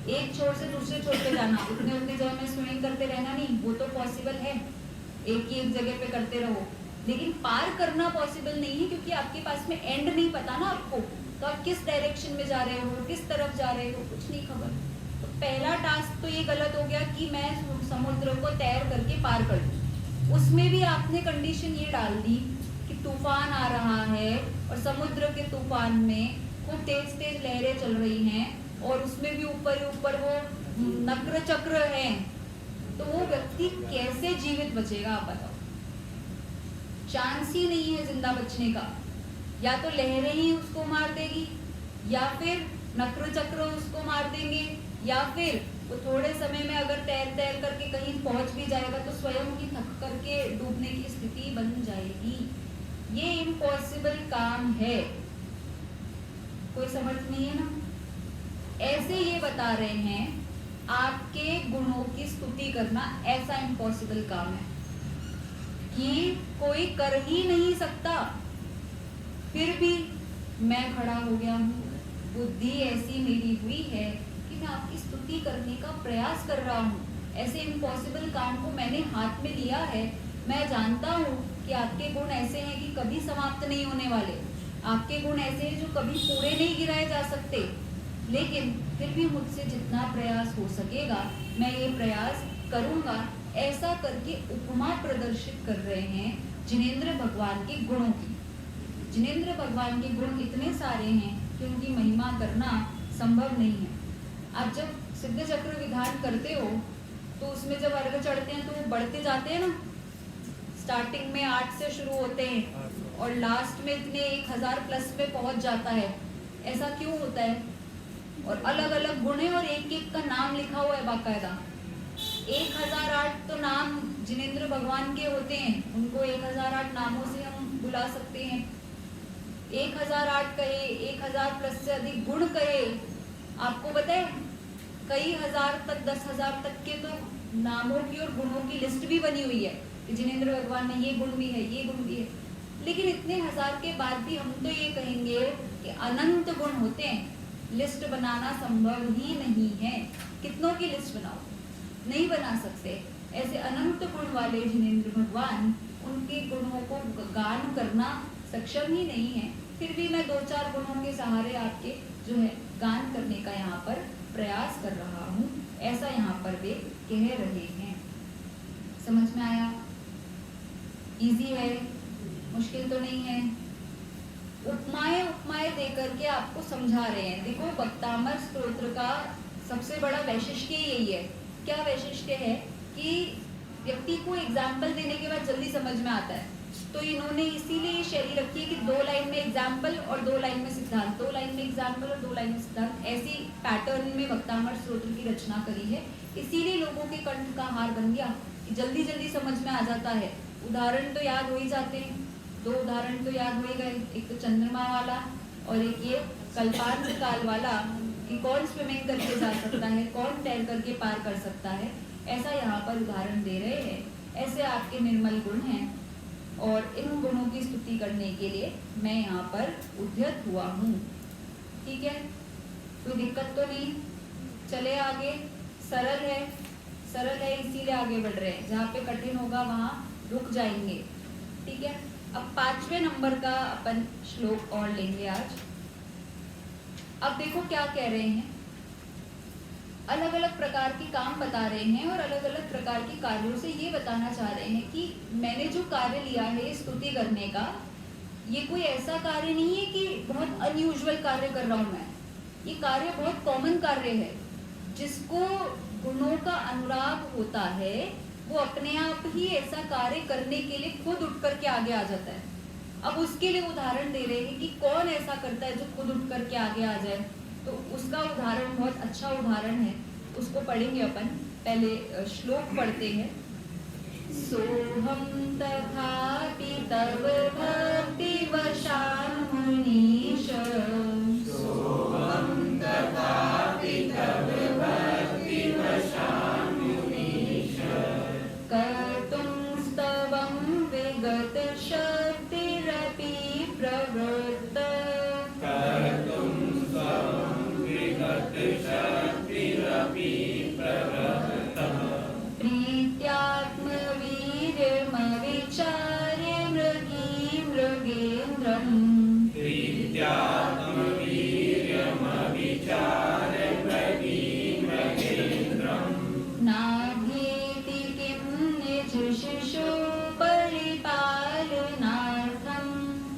एक छोर से दूसरे छोर पे जाना, उतने जगह में स्विमिंग करते रहना नहीं, वो तो पॉसिबल है, एक ही एक जगह पे करते रहो। लेकिन पार करना पॉसिबल नहीं है क्योंकि आपके पास में एंड नहीं पता ना आपको, तो आप किस डायरेक्शन में जा रहे हो, किस तरफ जा रहे हो, कुछ नहीं खबर। तो पहला टास्क तो ये गलत हो गया कि मैं समुद्र को तैर करके पार कर दूं। उसमें भी आपने कंडीशन ये डाल दी कि तूफान आ रहा है और समुद्र के तूफान में खूब तेज लहरें चल रही हैं और उसमें भी ऊपर वो नक्र चक्र है, तो वो व्यक्ति कैसे जीवित बचेगा आप बताओ? चांस ही नहीं है जिंदा बचने का। या तो लहरें ही उसको मार देगी, या फिर नक्र चक्र उसको मार देंगे, या फिर वो थोड़े समय में अगर तैर तैर करके कहीं पहुंच भी जाएगा तो स्वयं ही थक करके डूबने की स्थिति बन जाएगी। ये इम्पॉसिबल काम है। कोई समझ नहीं है ना? ऐसे ये बता रहे हैं आपके गुणों की स्तुति करना ऐसा इम्पॉसिबल काम है कि कोई कर ही नहीं सकता। फिर भी मैं खड़ा हो गया हूँ, बुद्धि ऐसी मेरी हुई है कि मैं आपकी स्तुति करने का प्रयास कर रहा हूँ। ऐसे इम्पॉसिबल काम को मैंने हाथ में लिया है। मैं जानता हूँ कि आपके गुण ऐसे हैं कि कभी समाप्त नहीं होने वाले। आपके गुण ऐसे हैं जो कभी पूरे नहीं गिराए जा सकते। लेकिन फिर भी मुझसे जितना प्रयास हो सकेगा मैं ये प्रयास करूँगा। ऐसा करके उपमा प्रदर्शित कर रहे हैं जिनेंद्र भगवान के गुणों की। जिनेंद्र भगवान के गुण इतने सारे हैं कि उनकी महिमा करना संभव नहीं है। आप जब सिद्ध चक्र विधान करते हो तो उसमें जब अर्घ चढ़ते हैं तो वो बढ़ते जाते हैं ना। स्टार्टिंग में 8 से शुरू होते हैं और लास्ट में इतने 1000 प्लस में पहुंच जाता है। ऐसा क्यों होता है? और अलग अलग गुण है और एक एक का नाम लिखा हुआ है बाकायदा। 1008 तो नाम जिनेंद्र भगवान के होते हैं, उनको 1008 नामों से हम बुला सकते हैं। 1008 कहे, 1000 प्लस से अधिक गुण कहे। आपको पता है कई हजार तक 10,000 तक के तो नामों की और गुणों की लिस्ट भी बनी हुई है कि जिनेंद्र भगवान में ये गुण भी है, ये गुण भी है। लेकिन इतने हजार के बाद भी हम तो ये कहेंगे कि अनंत गुण होते हैं। लिस्ट बनाना संभव ही नहीं है। कितनों की लिस्ट बनाओ? नहीं बना सकते। ऐसे अनंत गुण वाले जिनेंद्र भगवान, उनके गुणों को गान करना सक्षम ही नहीं है। फिर भी मैं 2-4 गुणों के सहारे आपके जो है गान करने का यहाँ पर प्रयास कर रहा हूँ। ऐसा यहाँ पर वे कह रहे हैं। समझ में आया? इजी है, मुश्किल तो नहीं है। उपमाएं देकर के आपको समझा रहे हैं। देखो भक्तामर स्तोत्र का सबसे बड़ा वैशिष्ट्य यही है। क्या वैशिष्ट्य है? कि व्यक्ति को एग्जाम्पल देने के बाद जल्दी समझ में आता है। तो इन्होंने इसीलिए ये शैली रखी है कि 2 लाइन में एग्जाम्पल और 2 लाइन में सिद्धांत, 2 लाइन में एग्जाम्पल और 2 लाइन में सिद्धांत, ऐसी पैटर्न में भक्तामर स्तोत्र की रचना करी है। इसीलिए लोगों के कंठ का हार बन गया कि जल्दी जल्दी समझ में आ जाता है। उदाहरण तो याद हो ही जाते हैं। 2 उदाहरण तो याद हो ही गए, एक तो चंद्रमा वाला और एक ये कल्पांत काल वाला कि कौन स्विमिंग करके जा सकता है, कौन तैर करके पार कर सकता है। ऐसा यहाँ पर उदाहरण दे रहे हैं। ऐसे आपके निर्मल गुण हैं और इन गुणों की स्तुति करने के लिए मैं यहाँ पर उद्यत हुआ हूँ। ठीक है, कोई दिक्कत तो नहीं? चले आगे। सरल है इसीलिए आगे बढ़ रहे हैं। जहाँ पे कठिन होगा वहाँ रुक जाएंगे। ठीक है, अब 5वें नंबर का अपन श्लोक और लेंगे आज। अब देखो क्या कह रहे हैं। अलग अलग प्रकार के काम बता रहे हैं और अलग अलग प्रकार के कार्यों से ये बताना चाह रहे हैं कि मैंने जो कार्य लिया है स्तुति करने का, ये कोई ऐसा कार्य नहीं है कि बहुत अनयूजुअल कार्य कर रहा हूं मैं। ये कार्य बहुत कॉमन कार्य है। जिसको गुणों का अनुराग होता है वो अपने आप ही ऐसा कार्य करने के लिए खुद उठ करके आगे आ जाता है। अब उसके लिए उदाहरण दे रहे हैं कि कौन ऐसा करता है जो खुद उठ करके आगे आ जाए। तो उसका उदाहरण बहुत अच्छा उदाहरण है, उसको पढ़ेंगे अपन। पहले श्लोक पढ़ते हैं। सोहम तथापि तव भक्ति वशान मुनीश, सोहम तथापि तव भक्ति वशान मुनीश, कर्तुं स्तवं विगत शक्तिरपि प्रवृत्त, नाभेति किं निज शिशु परिपालनार्थं,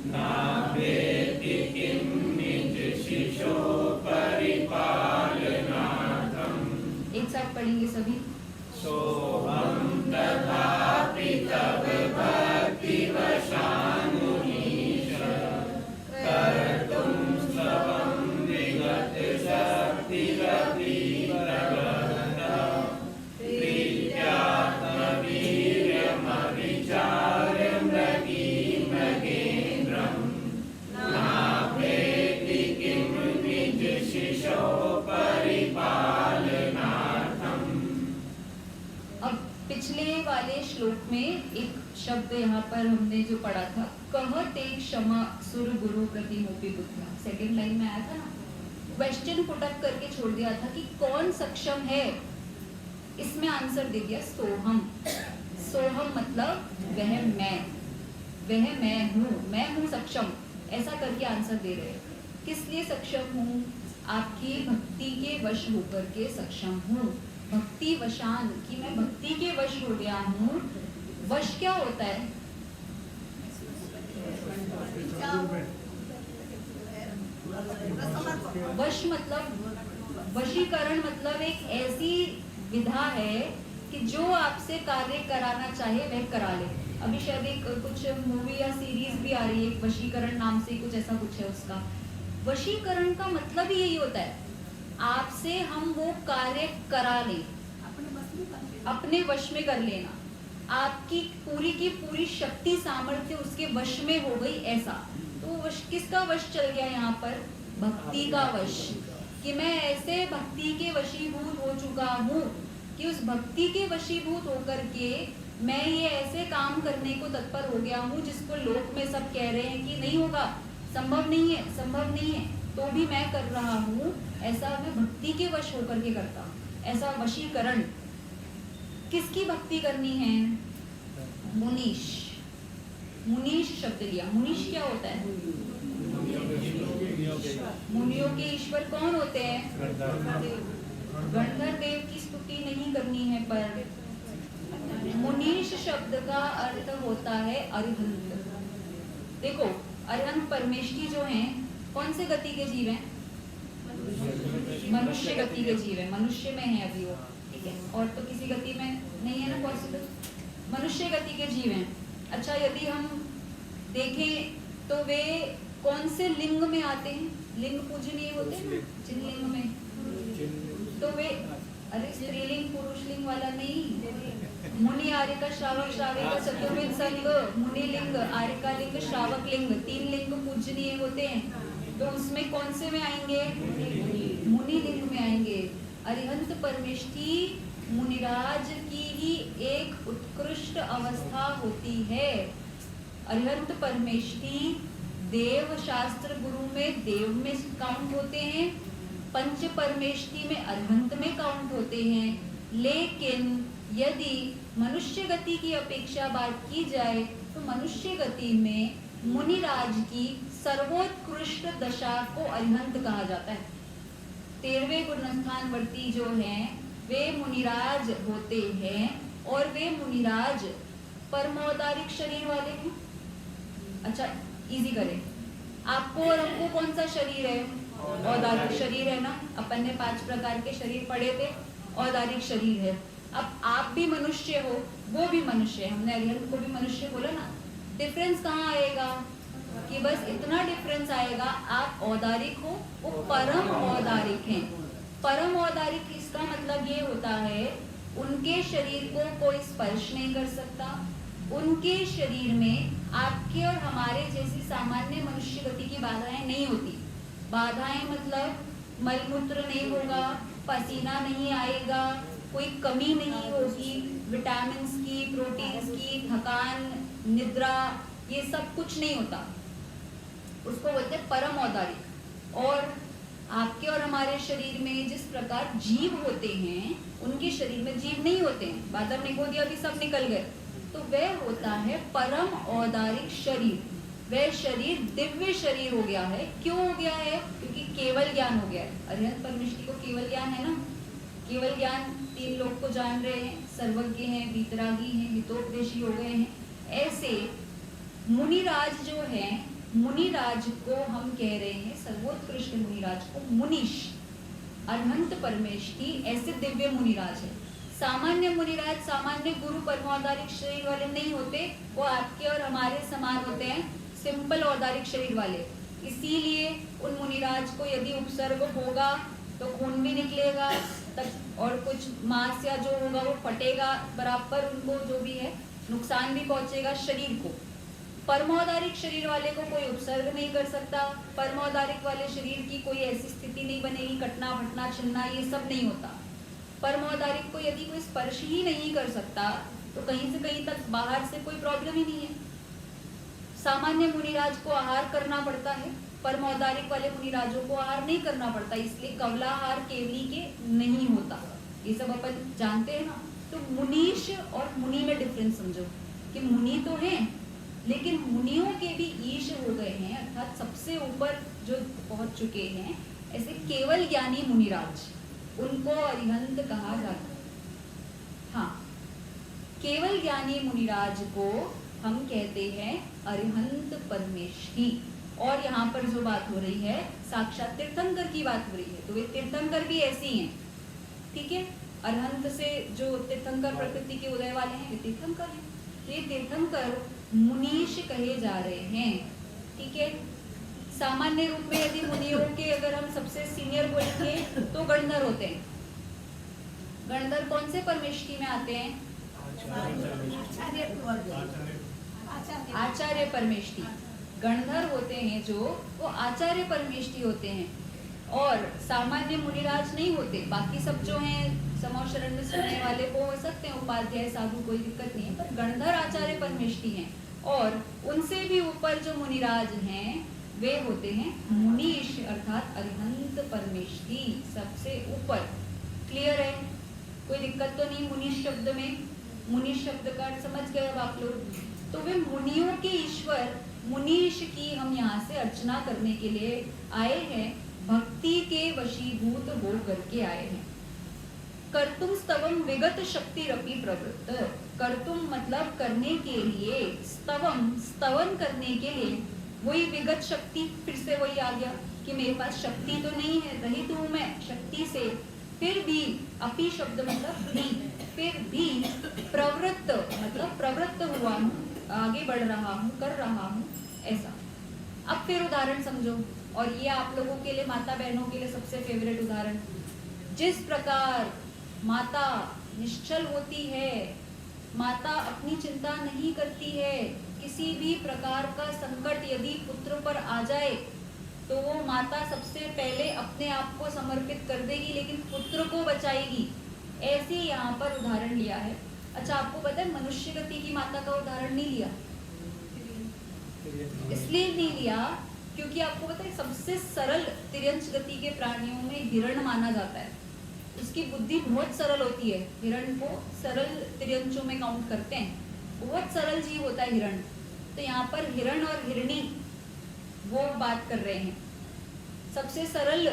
नाभेति किं निज शिशु परिपालनार्थं। एक साथ पढ़ेंगे सभी। सोहम तथापि तव भक्ति वशान पिछले वाले श्लोक में एक शब्द यहाँ पर हमने जो पढ़ा था, कह ते क्षमा सुर गुरु प्रतिमोपी बुद्धिया, सेकंड लाइन में आया था ना, क्वेश्चन पुट अप करके छोड़ दिया था कि कौन सक्षम है। इसमें आंसर दे दिया सोहम। सोहम मतलब वह मैं हूँ सक्षम, ऐसा करके आंसर दे रहे हैं। किस लिए सक्षम हूँ? आपकी भक्ति के वश होकर के सक्षम हूँ। भक्ति वशान, कि मैं भक्ति के वश हो गया हूँ। वश क्या होता है? वश मतलब, वशीकरण मतलब एक ऐसी विधा है कि जो आपसे कार्य कराना चाहे वह करा ले। अभी शायद एक कुछ मूवी या सीरीज भी आ रही है, वशीकरण नाम से, कुछ ऐसा कुछ है उसका। वशीकरण का मतलब यही होता है, आपसे हम वो कार्य करा लें, अपने वश में कर लेना। आपकी पूरी की पूरी शक्ति सामर्थ्य उसके वश में हो गई, ऐसा। तो वश किसका वश चल गया यहाँ पर? भक्ति का वश। कि मैं ऐसे भक्ति के वशीभूत हो चुका हूँ कि उस भक्ति के वशीभूत होकर के मैं ये ऐसे काम करने को तत्पर हो गया हूँ जिसको लोक में सब कह रहे हैं कि नहीं होगा, संभव नहीं है, संभव नहीं है, तो भी मैं कर रहा हूँ। ऐसा मैं भक्ति के वश होकर के करता हूँ, ऐसा वशीकरण। किसकी भक्ति करनी है? मुनीश। मुनीश शब्द लिया। मुनीश क्या होता है? मुनियों के ईश्वर कौन होते हैं? गणधर देव की स्तुति नहीं करनी है, पर मुनीश शब्द का अर्थ होता है अरिहंत। देखो, अरिहंत परमेष्ठी जो हैं, कौन से गति के जीव हैं? मनुष्य गति के जीव है। मनुष्य में है अभी वो, ठीक है, और तो किसी गति में नहीं है ना पॉसिबल। मनुष्य गति के जीव हैं। अच्छा, यदि हम देखें तो वे कौन से लिंग में आते हैं? लिंग पूजनीय होते हैं ना, जिन लिंग में, तो वे, अरे स्त्रीलिंग पुरुषलिंग वाला नहीं, मुनि आर्यका श्रावक श्राविका चतुर्विध संग, मुनि लिंग, आर्यका लिंग, श्रावक लिंग, 3 लिंग पूजनीय होते हैं। तो उसमें कौन से में आएंगे? मुनि लिंग में आएंगे। अरिहंत परमेष्ठी मुनिराज की ही एक उत्कृष्ट अवस्था होती है। अरिहंत परमेष्ठी देव शास्त्र गुरु में देव में काउंट होते हैं, पंच परमेष्ठी में अरिहंत में काउंट होते हैं। लेकिन यदि मनुष्य गति की अपेक्षा बात की जाए तो मनुष्य गति में मुनिराज की सर्वोत्कृष्ट दशा को अरिहंत कहा जाता है। 13वें गुणस्थान वर्ती जो हैं वे मुनिराज होते हैं, और वे मुनिराज परमौदारिक शरीर वाले हैं। अच्छा, इजी करें, आपको और हमको कौन सा शरीर है? औदारिक शरीर है ना। अपन ने 5 प्रकार के शरीर पढ़े थे, औदारिक शरीर है। अब आप भी मनुष्य हो, वो भी मनुष्य है, हमने अरिहंत को भी मनुष्य बोला ना। डिफरेंस कहाँ आएगा? कि बस इतना डिफरेंस आएगा, आप औदारिक हो, वो परम औदारिक हैं। परम औदारिक इसका मतलब ये होता है, उनके शरीर को कोई स्पर्श नहीं कर सकता। उनके शरीर में आपके और हमारे जैसी सामान्य मनुष्य गति की बाधाएं नहीं होती। बाधाएं मतलब मलमूत्र नहीं होगा, पसीना नहीं आएगा, कोई कमी नहीं होगी, विटामिन्स की, प्रोटीन्स की, थकान, निद्रा, ये सब कुछ नहीं होता। उसको बोलते हैं परम औदारिक। और आपके और हमारे शरीर में जिस प्रकार जीव होते हैं, उनके शरीर में जीव नहीं होते हैं। बादल ने बोल दिया, अभी सब निकल गए। तो वह होता है परम औदारिक शरीर। वह शरीर दिव्य शरीर हो गया है। क्यों हो गया है? क्योंकि केवल ज्ञान हो गया है। अरिहंत परमेष्ठी को केवल ज्ञान है ना। केवल ज्ञान 3 लोग को जान रहे हैं, सर्वज्ञ हैं, वीतरागी हैं, हितोपदेशी हो गए हैं। ऐसे मुनिराज जो हैं, मुनिराज को हम कह रहे हैं, सर्वोत्कृष्ट मुनिराज को मुनीश। अरिहंत परमेष्ठी ऐसे दिव्य मुनिराज है। सामान्य मुनिराज, सामान्य गुरु परमौदारिक शरीर वाले नहीं होते, वो आपके और हमारे समान होते हैं, सिंपल औदारिक शरीर वाले। इसीलिए उन मुनिराज को यदि उपसर्ग होगा तो खून भी निकलेगा तक, और कुछ मांस या जो होगा वो फटेगा बराबर, उनको जो भी है नुकसान भी पहुंचेगा शरीर को। परमौदारिक शरीर वाले को कोई उपसर्ग नहीं कर सकता। परमौदारिक वाले शरीर की कोई ऐसी स्थिति नहीं बनेगी, कटना फटना छिलना ये सब नहीं होता। परमौदारिक को यदि कोई स्पर्श ही नहीं कर सकता तो कहीं से कहीं तक बाहर से कोई प्रॉब्लम ही नहीं है। सामान्य मुनिराज को आहार करना पड़ता है, परम औदारिक वाले मुनिराजों को आहार नहीं करना पड़ता, इसलिए कवलाहार केवली के नहीं होता। ये सब अपन जानते हैं ना। तो मुनीश और मुनि में डिफरेंस समझो कि मुनि तो हैं लेकिन मुनियों के भी ईश हो गए हैं, अर्थात सबसे ऊपर जो पहुंच चुके हैं। ऐसे केवल ज्ञानी मुनिराज, उनको अरिहंत कहा जाता है। हाँ, केवल ज्ञानी मुनिराज को हम कहते हैं अरिहंत परमेष्ठी। और यहाँ पर जो बात हो रही है साक्षात तीर्थंकर की बात हो रही है, तो वे तीर्थंकर भी ऐसे ही हैं, ठीक है। अरिहंत से जो तीर्थंकर प्रकृति के उदय वाले हैं वे तीर्थंकर हैं। तो ये तीर्थंकर मुनीश कहे जा रहे हैं, ठीक है। सामान्य रूप में यदि मुनियों के अगर हम सबसे सीनियर बोलेंगे तो गणधर होते हैं। गणधर कौन से परमेष्ठी में आते हैं? आचार्य परमेष्ठी। गणधर होते हैं जो, वो आचार्य परमेष्ठी होते हैं और सामान्य मुनिराज नहीं होते। बाकी सब जो हैं समो शरण में सुनने वाले वो हो सकते हैं, उपाध्याय साधु, कोई दिक्कत नहीं है, पर गणधर आचार्य परमेष्ठी हैं। और उनसे भी ऊपर जो मुनिराज हैं वे होते हैं मुनीश अर्थात अरिहंत परमेष्ठी, सबसे ऊपर। क्लियर है? कोई दिक्कत तो नहीं मुनीश शब्द में? मुनीश शब्द का समझ गए अब आप लोग? तो वे मुनियों के ईश्वर मुनीश की हम यहाँ से अर्चना करने के लिए आए हैं, भक्ति के वशीभूत हो करके आए हैं। कर्तुम स्तवम विगत शक्ति रपि प्रवृत्त। कर्तुम मतलब करने के लिए, स्तवम स्तवन करने के लिए, वही विगत शक्ति, फिर से वही आ गया कि मेरे पास शक्ति तो नहीं है, रहित हूं मैं शक्ति से, फिर भी, अपि शब्द मतलब भी, फिर भी प्रवृत्त मतलब प्रवृत्त हुआ हूँ, आगे बढ़ रहा हूँ, कर रहा हूँ, ऐसा। अब फिर उदाहरण समझो, और ये आप लोगों के लिए, माता बहनों के लिए सबसे फेवरेट उदाहरण। जिस प्रकार माता निश्चल होती है, माता अपनी चिंता नहीं करती है, किसी भी प्रकार का संकट यदि पुत्र पर आ जाए तो वो माता सबसे पहले अपने आप को समर्पित कर देगी लेकिन पुत्र को बचाएगी। ऐसे यहाँ पर उदाहरण लिया है। अच्छा, आपको पता है मनुष्य गति की माता का उदाहरण नहीं लिया, इसलिए नहीं लिया क्योंकि आपको पता है सबसे सरल तिर्यंच गति के प्राणियों में हिरण माना जाता है। उसकी बुद्धि बहुत सरल होती है, हिरण को सरल तिर्यंचों में काउंट करते हैं, बहुत सरल जीव होता है हिरण। तो यहाँ पर हिरण और हिरणी वो बात कर रहे हैं। सबसे सरल,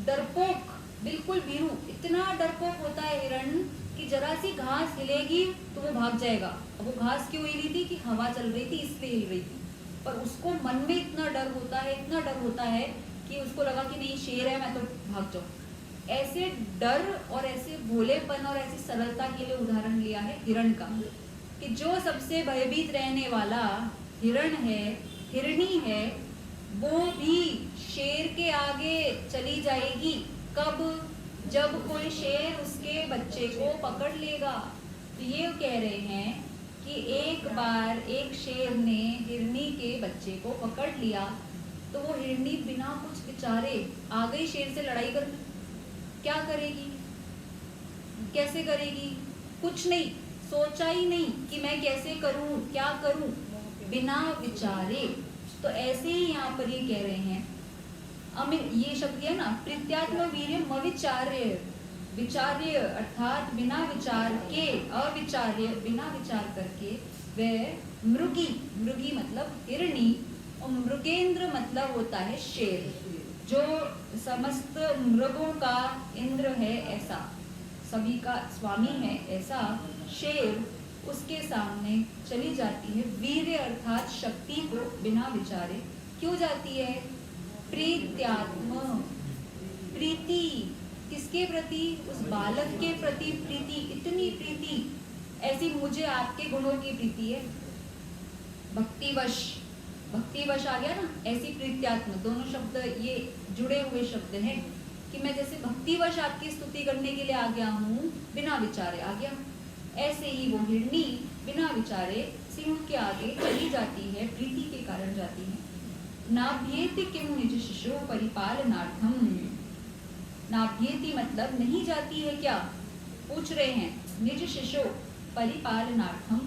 डरपोक, बिल्कुल भीरू, इतना डरपोक होता है हिरण कि जरा सी घास हिलेगी तो वो भाग जाएगा। अब वो घास क्यों हिली थी? कि हवा चल रही थी इसलिए हिल रही थी, पर उसको मन में इतना डर होता है, इतना डर होता है कि उसको लगा कि नहीं शेर है, मैं तो भाग जाऊं। ऐसे डर और ऐसे भोलेपन और ऐसी सरलता के लिए उदाहरण लिया है हिरण का, कि जो सबसे भयभीत रहने वाला हिरण है, हिरणी है, वो भी शेर के आगे चली जाएगी। कब? जब कोई शेर उसके बच्चे को पकड़ लेगा। तो ये कह रहे हैं कि एक बार एक शेर ने हिरणी के बच्चे को पकड़ लिया तो वो हिरणी बिना कुछ विचारे आ गई शेर से लड़ाई करने। क्या करेगी? कैसे करेगी? कुछ नहीं, सोचा ही नहीं कि मैं कैसे करूं, क्या करूं, बिना विचारे। तो ऐसे ही यहाँ पर ये कह रहे हैं, ये शब्द है ना, प्रीत्यात्म वीर्य अविचार्य, विचार्य अर्थात बिना विचार के, अविचार्य बिना विचार करके, वह मृगी, मृगी मतलब हिरणी, और मृगेंद्र मतलब होता है शेर, जो समस्त मृगों का इंद्र है, ऐसा सभी का स्वामी है, ऐसा शेर उसके सामने चली जाती है। वीर्य अर्थात शक्ति को बिना विचारे क्यों जाती है? प्रीत्यात्म, प्रीति किसके प्रति? उस बालक के प्रति प्रीति, इतनी प्रीति, ऐसी मुझे आपके गुणों की प्रीति है। भक्तिवश, भक्तिवश आ गया ना, ऐसी प्रीत्यात्म, दोनों शब्द ये जुड़े हुए शब्द हैं कि मैं जैसे भक्तिवश आपकी स्तुति करने के लिए आ गया हूँ, बिना विचारे आ गया। ऐसे ही वो हिरणी बिना विचारे सिंह के आगे चली जाती है, प्रीति के कारण जाती है। नाभ्येति किम निज शिशो परिपालनार्थम। नाभ्येति मतलब नहीं जाती है क्या? पूछ रहे हैं। निज शिशो परिपालनार्थम,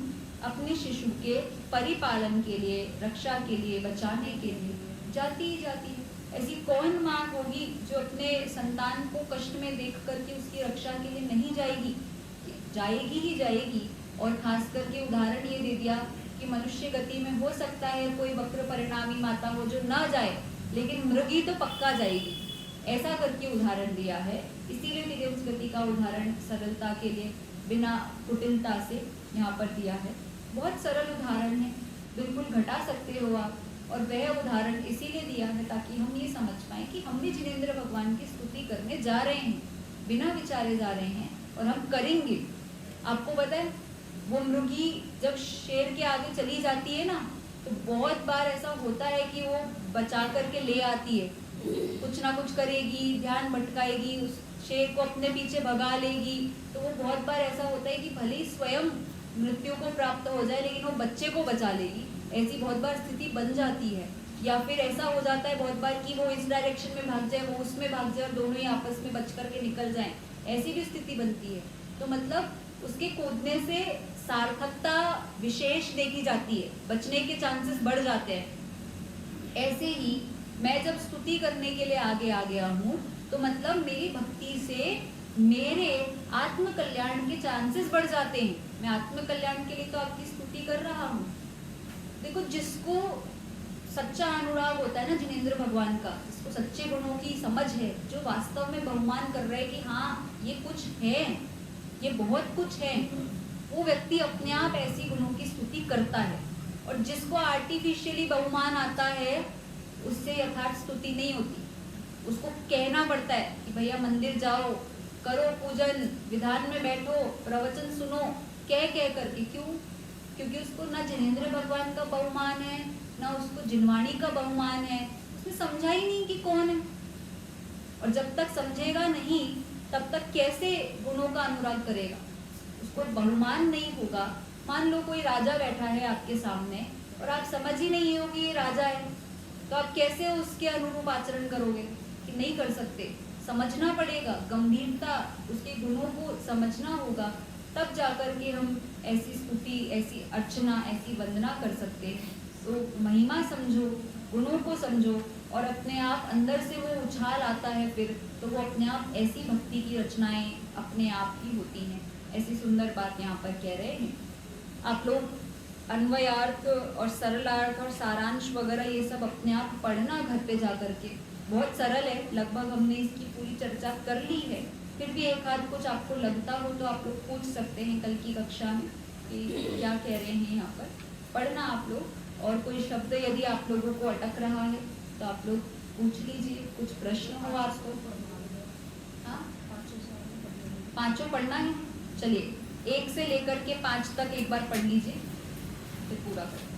अपने शिशु के परिपालन के लिए, रक्षा के लिए, बचाने के लिए जाती ही जाती है। ऐसी कौन माँ होगी जो अपने संतान को कष्ट में देख करके उसकी रक्षा के लिए नहीं जाएगी? जाएगी ही जाएगी। और खास करके उदाहरण ये दे दिया कि मनुष्य गति में हो सकता है कोई वक्र परिणामी माता हो जो ना जाए, लेकिन मृगी तो पक्का जाएगी, ऐसा करके उदाहरण दिया है। इसीलिए तिर्यंस गति का उदाहरण सरलता के लिए, बिना कुटिलता से यहाँ पर दिया है। बहुत सरल उदाहरण है, बिल्कुल घटा सकते हो आप। और वह उदाहरण इसीलिए दिया है ताकि हम ये समझ पाएं कि हम भी जिनेंद्र भगवान की स्तुति करने जा रहे हैं, बिना विचारे जा रहे हैं, और हम करेंगे। आपको पता है वो मृगी जब शेर के आगे चली जाती है ना, तो बहुत बार ऐसा होता है कि वो बचा करके ले आती है, कुछ ना कुछ करेगी, ध्यान भटकाएगी, उस शेर को अपने पीछे भगा लेगी। तो वो बहुत बार ऐसा होता है कि भले ही स्वयं मृत्यु को प्राप्त हो जाए, लेकिन वो बच्चे को बचा लेगी। ऐसी बहुत बार स्थिति बन जाती है। या फिर ऐसा हो जाता है बहुत बार कि वो इस डायरेक्शन में भाग जाए, वो उसमें भाग जाए, और दोनों ही आपस में बच करके निकल जाएं, ऐसी भी स्थिति बनती है। तो मतलब उसके कूदने से सार्थकता विशेष देखी जाती है, बचने के चांसेस बढ़ जाते हैं। ऐसे ही मैं जब स्तुति करने के लिए आगे आ गया हूँ, तो मतलब मेरी भक्ति से मेरे आत्म कल्याण के चांसेस बढ़ जाते हैं। मैं आत्म कल्याण के लिए तो आपकी स्तुति कर रहा हूँ। देखो, जिसको सच्चा अनुराग होता है ना जिनेंद्र भगवान का, जिसको सच्चे गुणों की समझ है, जो वास्तव में बहुमान कर रहे हैं कि हाँ ये कुछ है, ये बहुत कुछ है, वो व्यक्ति अपने आप ऐसी गुणों की स्तुति करता है। और जिसको आर्टिफिशियली बहुमान आता है, उससे यथार्थ स्तुति नहीं होती। उसको कहना पड़ता है कि भैया मंदिर जाओ, करो पूजन, विधान में बैठो, प्रवचन सुनो, कह करके। क्यों? क्योंकि उसको ना जिनेंद्र भगवान का बहुमान है, ना उसको जिनवाणी का बहुमान है। उसने समझा ही नहीं कि कौन है। और जब तक समझेगा नहीं, तब तक कैसे गुणों का अनुराग करेगा? उसको बहुमान नहीं होगा। मान लो कोई राजा बैठा है आपके सामने और आप समझ ही नहीं हो कि ये राजा है, तो आप कैसे उसके अनुरूप आचरण करोगे? कि नहीं कर सकते। समझना पड़ेगा, गंभीरता, उसके गुणों को समझना होगा, तब जाकर के हम ऐसी स्तुति, ऐसी अर्चना, ऐसी वंदना कर सकते हैं। तो महिमा समझो, गुणों को समझो, और अपने आप अंदर से वो उछाल आता है फिर, तो वो अपने आप ऐसी भक्ति की रचनाएं अपने आप ही होती हैं। ऐसी सुंदर बात यहाँ पर कह रहे हैं। आप लोग अन्वयार्थ और सरलार्थ और सारांश वगैरह ये सब अपने आप पढ़ना घर पे जा करके। बहुत सरल है, लगभग हमने इसकी पूरी चर्चा कर ली है। फिर भी एक आध कुछ आपको लगता हो तो आप लोग पूछ सकते हैं कल की कक्षा में कि क्या कह रहे हैं यहाँ पर। पढ़ना आप लोग, और कोई शब्द यदि आप लोगों को अटक रहा है तो आप लोग पूछ लीजिए। कुछ प्रश्न हो आपको? हाँ, पांचों पढ़ना है। चलिए, 1 से लेकर के 5 तक एक बार पढ़ लीजिए, फिर पूरा करते हैं।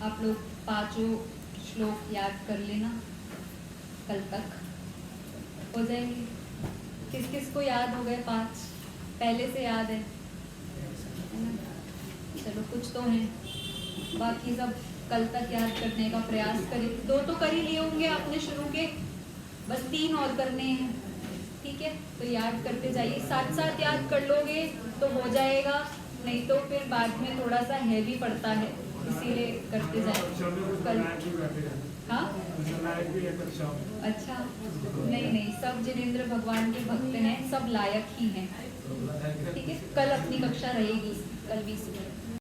आप लोग पांचों श्लोक याद कर लेना, कल तक हो जाएंगे। किस किस को याद हो गए? 5 पहले से याद है ना? चलो कुछ तो हैं, बाकी सब कल तक याद करने का प्रयास करें। 2 तो कर ही लिए होंगे आपने शुरू के, बस 3 और करने हैं, ठीक है? तो याद करते जाइए, साथ साथ याद कर लोगे तो हो जाएगा, नहीं तो फिर बाद में थोड़ा सा हैवी पड़ता है, इसीलिए करते जाइए कल। हाँ अच्छा, नहीं सब जिनेंद्र भगवान के भक्त हैं, सब लायक ही हैं, ठीक है? कल अपनी कक्षा रहेगी, कल 20 मिनट।